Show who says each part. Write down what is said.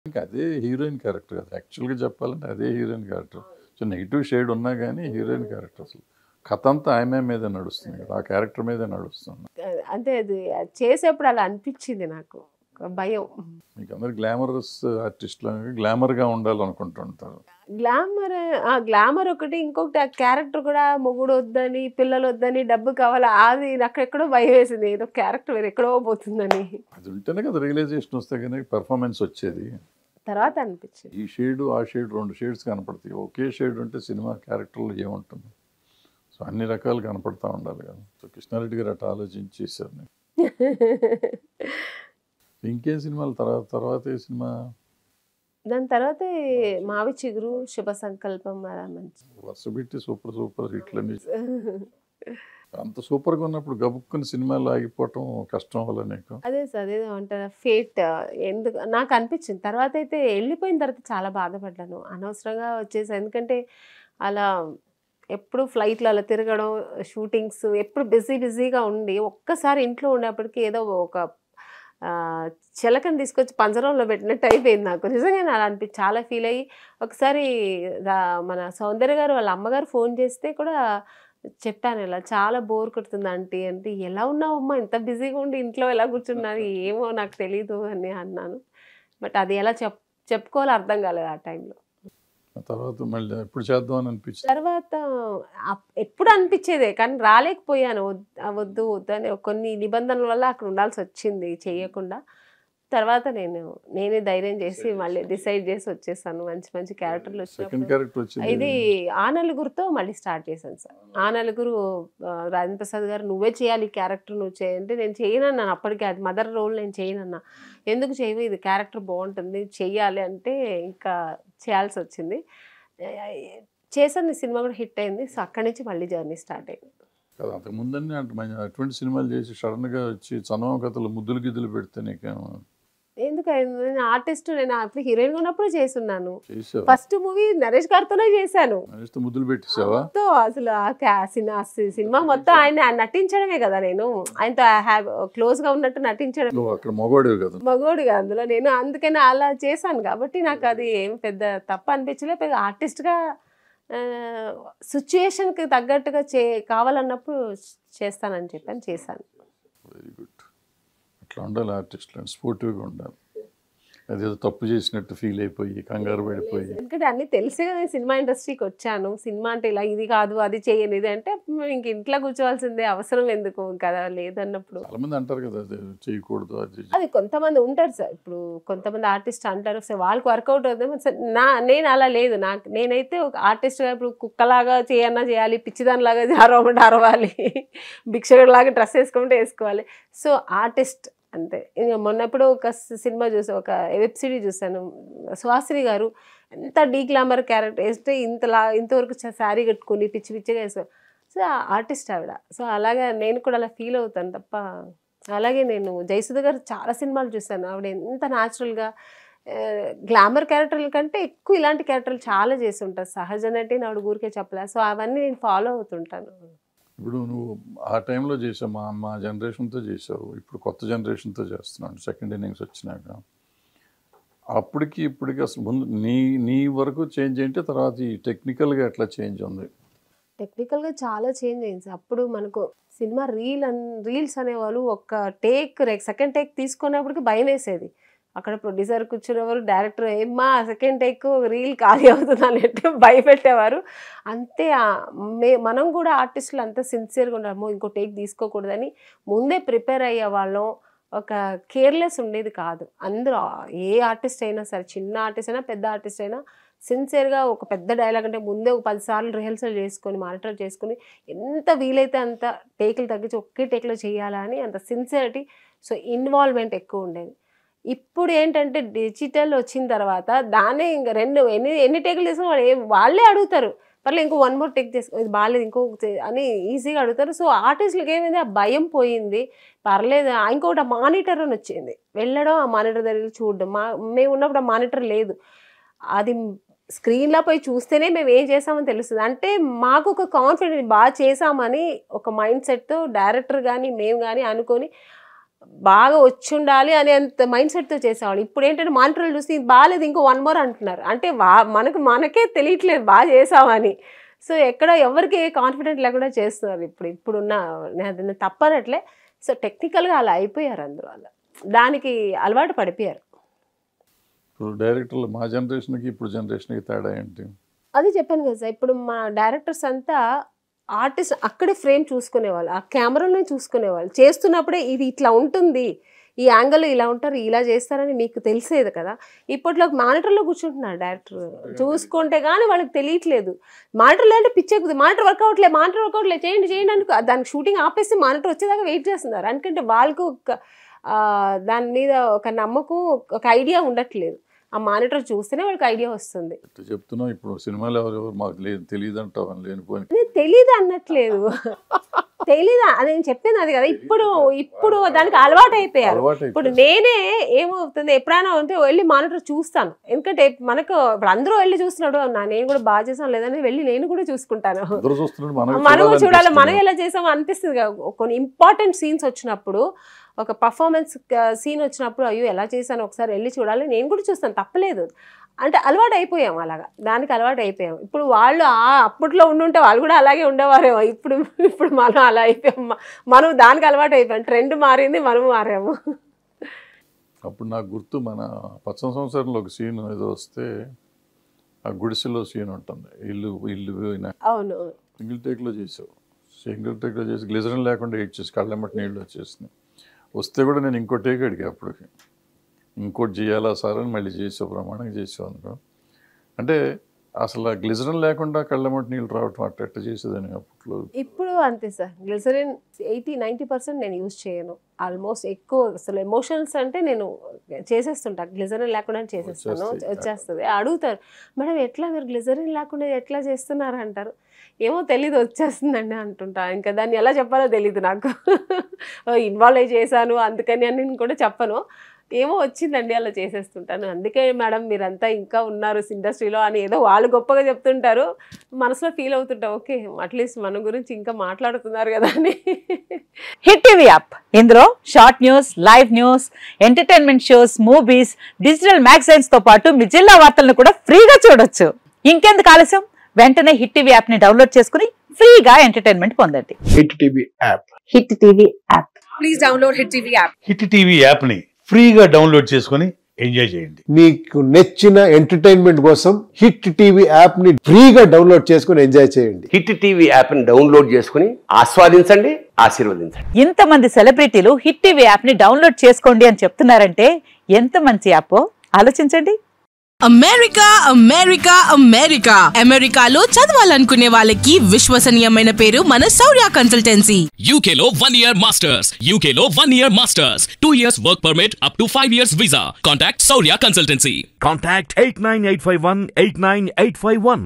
Speaker 1: ఇంకా అదే heroine character కదా యాక్చువల్గా చెప్పాలంటే అదే heroine character. So negative shade ఉన్నా కానీ హీరోయిన్ క్యారెక్టర్ అసలు కథ అంతా ఆమె మీద నడుస్తుంది కదా, ఆ క్యారెక్టర్ మీదే నడుస్తుంది.
Speaker 2: అంటే అది చేసేప్పుడు అలా అనిపించింది నాకు, ఒక భయం.
Speaker 1: మీకు అందరు గ్లామరస్ ఆర్టిస్టులు గ్లామర్గా ఉండాలనుకుంటుంటారు.
Speaker 2: గ్లామర్ ఒకటి, ఇంకొకటి ఆ క్యారెక్టర్ కూడా మొగుడు వద్దని, పిల్లలు వద్దని, డబ్బు కావాలి, అది నాకు ఎక్కడో భయం వేసింది. ఏదో క్యారెక్టర్ వేరు ఎక్కడో పోతుందని.
Speaker 1: అది ఉంటేనే కదా రియలైజేషన్ వస్తే కానీ పెర్ఫార్మెన్స్ వచ్చేది.
Speaker 2: తర్వాత అనిపించింది
Speaker 1: ఈ షేడు ఆ షేడ్ 2 షేడ్స్ కనపడతాయి. ఒకే షేడ్ ఉంటే సినిమా క్యారెక్టర్లో ఏముంటుంది? సో అన్ని రకాలు కనపడతా ఉండాలి కదా. సో కృష్ణారెడ్డి గారు అట్లా ఆలోచించి చేశారు. నేను ఇంకేం సినిమాలు తర్వాత ఏ సినిమా?
Speaker 2: దాని తర్వాత మావి చిగురు, శుభ సంకల్పం, అలా మంచి
Speaker 1: వరుస పెట్టి సూపర్ హిట్లని. అంత సూపర్గా ఉన్నప్పుడు గబుక్కుని సినిమాలు ఆగిపోవటం కష్టం వల్ల నీకు?
Speaker 2: అదే సార్, అదేదో అంటారా ఫేట్, ఎందుకు నాకు అనిపించింది. తర్వాత అయితే వెళ్ళిపోయిన తర్వాత చాలా బాధపడ్డాను, అనవసరంగా వచ్చేసి. ఎందుకంటే అలా ఎప్పుడు ఫ్లైట్లో అలా తిరగడం, షూటింగ్స్, ఎప్పుడు బిజీగా ఉండి ఒక్కసారి ఇంట్లో ఉండేప్పటికీ ఏదో ఒక చిలకని తీసుకొచ్చి పంజరంలో పెట్టినట్టు అయిపోయింది నాకు. నిజంగా అలా చాలా ఫీల్ అయ్యి ఒకసారి మన సౌందర్య గారు వాళ్ళ అమ్మగారు ఫోన్ చేస్తే కూడా చెప్పాను, ఇలా చాలా బోర్ కొడుతుంది ఆంటీ అంటే. ఎలా ఉన్నావమ్మా, ఇంత బిజీగా ఉండి ఇంట్లో ఎలా కూర్చున్నారు, ఏమో నాకు తెలీదు అని అన్నాను. బట్ అది ఎలా చెప్పుకోవాలో అర్థం కాలేదు ఆ టైంలో.
Speaker 1: తర్వాత మళ్ళీ ఎప్పుడు చేద్దాం అని అనిపించింది?
Speaker 2: తర్వాత ఎప్పుడు అనిపించేదే కానీ రాలేకపోయాను. వద్దు అని కొన్ని నిబంధనల వల్ల అక్కడ ఉండాల్సి వచ్చింది చేయకుండా. తర్వాత నేనే ధైర్యం చేసి మళ్ళీ డిసైడ్ చేసి వచ్చేసాను. మంచి క్యారెక్టర్లు వచ్చినప్పుడు ఇది ఆ నలుగురితో మళ్ళీ స్టార్ట్ చేశాను సార్. ఆ నలుగురు రాజేంద్ర ప్రసాద్ గారు నువ్వే చేయాలి ఈ క్యారెక్టర్, నువ్వు చేయంటే నేను చేయనన్నాను. అప్పటికే అది మదర్ రోల్ నేను చేయనన్నా. ఎందుకు చేయవు, ఇది క్యారెక్టర్ బాగుంటుంది చెయ్యాలి అంటే ఇంకా చేయాల్సి వచ్చింది. చేశాను, సినిమా కూడా హిట్ అయింది. సో అక్కడి నుంచి మళ్ళీ జర్నీ స్టార్ట్ అయింది.
Speaker 1: కదా అంతకు ముందన్నీ అటువంటి సినిమాలు చేసి సడన్గా వచ్చి చనవ కథలు ముద్దులు గిద్దులు పెడితే నీకేమో
Speaker 2: ఎందుకైంది? నేను ఆర్టిస్ట్, నేను అప్పుడు హీరోయిన్ ఉన్నప్పుడు చేస్తున్నాను. ఫస్ట్ మూవీ నరేష్ గారితోనే చేశాను.
Speaker 1: ముద్దులు పెట్టేసావా?
Speaker 2: అసలు సినిమా మొత్తం ఆయన నటించడమే కదా. నేను ఆయనతో క్లోజ్ గా ఉన్నట్టు నటించడం.
Speaker 1: మగోడు
Speaker 2: కదా అందులో. నేను అందుకని అలా చేశాను కాబట్టి నాకు అది ఏం పెద్ద తప్పు అనిపించలే. పెద్ద ఆర్టిస్ట్ గా సిచ్యుయేషన్ కి తగ్గట్టుగా కావాలన్నప్పుడు చేస్తానని చెప్పాను, చేశాను.
Speaker 1: Very good. అట్లా ఉండాలి ఆర్టిస్టులు, స్పోర్టివ్గా ఉండాలి. అదేదో తప్పు చేసినట్టు ఫీల్ అయిపోయి కంగారు పడిపోయి.
Speaker 2: ఎందుకంటే అన్నీ తెలిసే కదా సినిమా ఇండస్ట్రీకి వచ్చాను. సినిమా అంటే ఇలా ఇది కాదు అది చేయను ఇది అంటే ఇంక ఇంట్లో కూర్చోవాల్సిందే, అవసరం ఎందుకు కదా లేదన్నప్పుడు.
Speaker 1: చాలా మంది అంటారు కదా అది చేయకూడదు
Speaker 2: అది కొంతమంది ఉంటారు సార్. ఇప్పుడు కొంతమంది ఆర్టిస్ట్ అంటారు సార్, వాళ్ళకి వర్కౌట్ అవుతుంది. నేను అలా లేదు. నేనైతే ఒక ఆర్టిస్ట్గా ఇప్పుడు కుక్కలాగా చేయాలి, పిచ్చిదానిలాగా అరవాలి, భిక్షకుడిలాగా డ్రెస్ వేసుకోమంటే వేసుకోవాలి. సో ఆర్టిస్ట్ అంతే. ఇంకా మొన్నప్పుడు ఒక సినిమా చూసాను, ఒక వెబ్ సిరీస్ చూసాను. సుహాసిని గారు ఎంత డీగ్లామర్ క్యారెక్టర్ వేస్తే ఇంతవరకు శారీ కట్టుకొని పిచ్చిగా వేసుకో. సో ఆర్టిస్ట్ ఆవిడ. సో అలాగే నేను కూడా అలా ఫీల్ అవుతాను తప్ప. అలాగే నేను జయసుధ గారు చాలా సినిమాలు చూసాను. ఆవిడ ఎంత న్యాచురల్గా గ్లామర్ క్యారెక్టర్ల కంటే ఎక్కువ ఇలాంటి క్యారెక్టర్లు చాలా చేసి ఉంటారు. సహజ నటి ఆవిడ ఊరికే చెప్పలే. సో అవన్నీ నేను ఫాలో అవుతుంటాను.
Speaker 1: ఇప్పుడు నువ్వు ఆ టైంలో చేసావు, మా జనరేషన్తో చేసావు, ఇప్పుడు కొత్త జనరేషన్తో చేస్తున్నాను సెకండ్ ఇన్నింగ్స్ వచ్చినాక. అప్పటికి ఇప్పటికి అసలు ముందు నీ వరకు చేంజ్ ఏంటి, తర్వాత ఈ టెక్నికల్గా ఎట్లా చేంజ్ ఉంది?
Speaker 2: టెక్నికల్గా చాలా చేంజ్ అయింది. అప్పుడు మనకు సినిమా రీల్స్ అనేవాళ్ళు ఒక సెకండ్ టేక్ తీసుకున్నప్పటికి భయం వేసేది. అక్కడ ప్రొడ్యూసర్ కూర్చునేవారు, డైరెక్టర్ ఏమ్మా సెకండ్ టేక్ రీల్ ఖాళీ అవుతుంది అన్నట్టు భయపెట్టేవారు. అంతే. మనం కూడా ఆర్టిస్టులు అంతా సిన్సియర్గా ఉన్నాము, ఇంకో టేక్ తీసుకోకూడదని ముందే ప్రిపేర్ అయ్యేవాళ్ళం. ఒక కేర్లెస్ ఉండేది కాదు. అందరూ ఏ ఆర్టిస్ట్ అయినా సరే, చిన్న ఆర్టిస్ట్ అయినా పెద్ద ఆర్టిస్ట్ అయినా సిన్సియర్గా ఒక పెద్ద డైలాగ్ అంటే ముందే ఒక 10 సార్లు రిహర్సల్ చేసుకొని మానిటర్ చేసుకొని ఎంత వీలైతే అంత టేకులు తగ్గించి ఒకే టేక్లో చేయాలని అంత సిన్సియరిటీ, సో ఇన్వాల్వ్మెంట్ ఎక్కువ ఉండేది. ఇప్పుడు ఏంటంటే డిజిటల్ వచ్చిన తర్వాత దాన్ని ఇంకా ఎన్ని టేకులు తీసుకుని వాళ్ళే అడుగుతారు, పర్లేదు ఇంకో 1 more టేక్ చేసుకో, ఇది బాగాలేదు ఇంకో అని ఈజీగా అడుగుతారు. సో ఆర్టిస్టులకి ఏమైంది, ఆ భయం పోయింది. పర్లేదు. ఇంకొకటి మానిటర్ అని వచ్చింది, వెళ్ళడం ఆ మానిటర్ దగ్గర చూడడం. మేము ఉన్నప్పుడు ఆ మానిటర్ లేదు. అది స్క్రీన్లో పోయి చూస్తేనే మేము ఏం చేసామని తెలుస్తుంది. అంటే మాకు ఒక కాన్ఫిడెన్స్, బాగా చేసామని ఒక మైండ్ సెట్తో డైరెక్టర్ కానీ మేము కానీ అనుకొని బాగా వచ్చి ఉండాలి అనే అంత మైండ్ సెట్తో చేసేవాళ్ళు. ఇప్పుడు ఏంటంటే మానిటర్లు చూసి ఇది బాగాలేదు ఇంకో 1 more అంటున్నారు. అంటే మనకే తెలియట్లేదు బాగా చేసామని. సో ఎక్కడ ఎవరికి కాన్ఫిడెంట్ లేకుండా చేస్తున్నారు ఇప్పుడున్న, నేను తప్పనట్లే. సో టెక్నికల్గా అలా అయిపోయారు అందరూ, అలా దానికి అలవాటు పడిపోయారు.
Speaker 1: ఇప్పుడు డైరెక్టర్లు మా జనరేషన్కి ఇప్పుడు జనరేషన్కి తేడా ఏంటి?
Speaker 2: అది చెప్పాను కదా సార్, ఇప్పుడు మా డైరెక్టర్స్ అంతా ఆర్టిస్ట్ అక్కడే ఫ్రేమ్ చూసుకునేవాళ్ళు, ఆ కెమెరాలోనే చూసుకునేవాళ్ళు. చేస్తున్నప్పుడే ఇది ఇట్లా ఉంటుంది, ఈ యాంగిల్ ఇలా ఉంటారు, ఇలా చేస్తారని మీకు తెలిసేది కదా. ఇప్పట్లో మానిటర్లో కూర్చుంటున్నారు డైరెక్టర్, చూసుకుంటే కానీ వాళ్ళకి తెలియట్లేదు. మానిటర్లో అంటే పిచ్చెక్కుతుంది, మానిటర్ వర్క్ అవట్లే చేయండి అని దానికి షూటింగ్ ఆపేసి మానిటర్ వచ్చేదాకా వెయిట్ చేస్తున్నారు. ఎందుకంటే వాళ్ళకు దాని మీద ఒక నమ్మకం, ఒక ఐడియా ఉండట్లేదు. ఆ మానిటర్ చూస్తేనే వాళ్ళకి ఐడియా వస్తుంది.
Speaker 1: చెప్తున్నాం ఇప్పుడు సినిమాలు ఎవరెవరు మాకు తెలియదు అంటావు, లేనిపోయి
Speaker 2: తెలీదు అనట్లేదు, తెలీదా నేను చెప్పింది అది కదా. ఇప్పుడు దానికి అలవాటు అయిపోయారు. ఇప్పుడు నేనే ఏమవుతుంది, ఎప్పుడైనా ఉంటే వెళ్ళి మానిటర్ చూస్తాను. ఎందుకంటే మనకు ఇప్పుడు అందరూ వెళ్ళి చూస్తున్నాడు, నేను కూడా బాగా చేసాను లేదని వెళ్ళి నేను కూడా చూసుకుంటాను. మనం చూడాలి, మనం ఎలా చేసామో అనిపిస్తుంది కదా. కొన్ని ఇంపార్టెంట్ సీన్స్ వచ్చినప్పుడు, ఒక పర్ఫార్మెన్స్ సీన్ వచ్చినప్పుడు అయ్యో ఎలా చేశాను ఒకసారి వెళ్ళి చూడాలి, నేను కూడా చూస్తాను, తప్పలేదు. అంటే అలవాటు అయిపోయాం, అలాగా దానికి అలవాటు అయిపోయాం. ఇప్పుడు వాళ్ళు అప్పట్లో ఉండుంటే వాళ్ళు కూడా అలాగే ఉండేవారేమో. ఇప్పుడు మనం అలా అయిపోయాం, మనం దానికి అలవాటు అయిపోయాం. ట్రెండ్ మారింది, మనము మారాము.
Speaker 1: అప్పుడు నాకు గుర్తు, మన పచ్చని సంవత్సరంలో ఒక సీన్ ఏదో వస్తే ఆ గుడిసెలో సీన్ ఉంటుంది, ఇల్లు
Speaker 2: అవును,
Speaker 1: సింగిల్ టేక్లో చేసి గ్లిజరిన్ లేకుండా ఇచ్చేసి కళ్ళెమ్మటి నీళ్ళు వచ్చేసినాయి. వస్తే కూడా నేను ఇంకో టేక్ అడిగా, అప్పటికి ఇంకోటి చేయాలా సార్ అని మళ్ళీ చేసావు, ప్రమాణంగా చేసావు అనుకో. అంటే అసలు గ్లిజరిన్ లేకుండా కళ్ళెమ్మటి నీళ్ళు రావటం అట్ట చేసేదని అప్పట్లో. ఇప్పుడు
Speaker 2: అంతే సార్, గ్లిజరిన్ 80-90% నేను యూజ్ చేయను. ఆల్మోస్ట్ ఎక్కువ అసలు ఎమోషన్స్ అంటే నేను చేసేస్తుంటా, గ్లిజరిన్ లేకుండా చేసేస్తాను, వచ్చేస్తుంది. అడుగుతారు, మేడం ఎట్లా మీరు గ్లిజరిన్ లేకుండా ఎట్లా చేస్తున్నారు అంటారు. ఏమో తెలీదు, వచ్చేస్తుందండి అంటుంటా. ఇంకా దాన్ని ఎలా చెప్పాలో తెలీదు నాకు. ఇన్వాల్వ్ చేశాను అందుకని అని నేను కూడా చెప్పను, ఏమో వచ్చిందండి అలా చేసేస్తుంటాను. అందుకే మేడం మీరంతా ఇంకా ఉన్నారు ఇండస్ట్రీలో అని ఏదో వాళ్ళు గొప్పగా చెప్తుంటారు, మనసులో ఫీల్ అవుతుంటాం, ఓకే అట్లీస్ట్ మన గురించి ఇంకా మాట్లాడుతున్నారు కదా అని.
Speaker 3: హిట్ టీవీ యాప్, ఇందులో short news, live news, entertainment shows, movies, digital magazines తో పాటు మీ జిల్లా వార్తలను కూడా ఫ్రీగా చూడొచ్చు. ఇంకెందుకు ఆలస్యం, వెంటనే హిట్ టీవీ యాప్ ని డౌన్లోడ్ చేసుకుని ఫ్రీగా ఎంటర్టైన్మెంట్ పొందండి.
Speaker 4: Hit TV app,
Speaker 3: hit TV app,
Speaker 2: please download hit TV app.
Speaker 5: Hit TV app ని ఫ్రీగా డౌన్లోడ్ చేసుకుని ఎంజాయ్ చేయండి.
Speaker 4: మీకు నచ్చిన ఎంటర్టైన్మెంట్ కోసం హిట్ టీవీ యాప్ ని ఫ్రీగా డౌన్లోడ్ చేసుకుని ఎంజాయ్ చేయండి.
Speaker 6: హిట్ టీవీ యాప్ ని డౌన్లోడ్ చేసుకుని ఆస్వాదించండి, ఆశీర్వదించండి.
Speaker 3: ఇంతమంది సెలబ్రిటీలు హిట్ టీవీ యాప్ ని డౌన్లోడ్ చేసుకోండి అని చెప్తున్నారంటే ఎంత మంచి యాప్ ఆలోచించండి.
Speaker 7: అమెరికాలో చదవాలనుకునే వాళ్ళకి విశ్వసనీయమైన పేరు మన శౌర్య కన్సల్టెన్సీ.
Speaker 8: UK లో 1 year masters, UK లో 1 year masters, 2 years work permit up to 5 years visa. Contact Saurya Consultancy.
Speaker 9: Contact 89851 89851.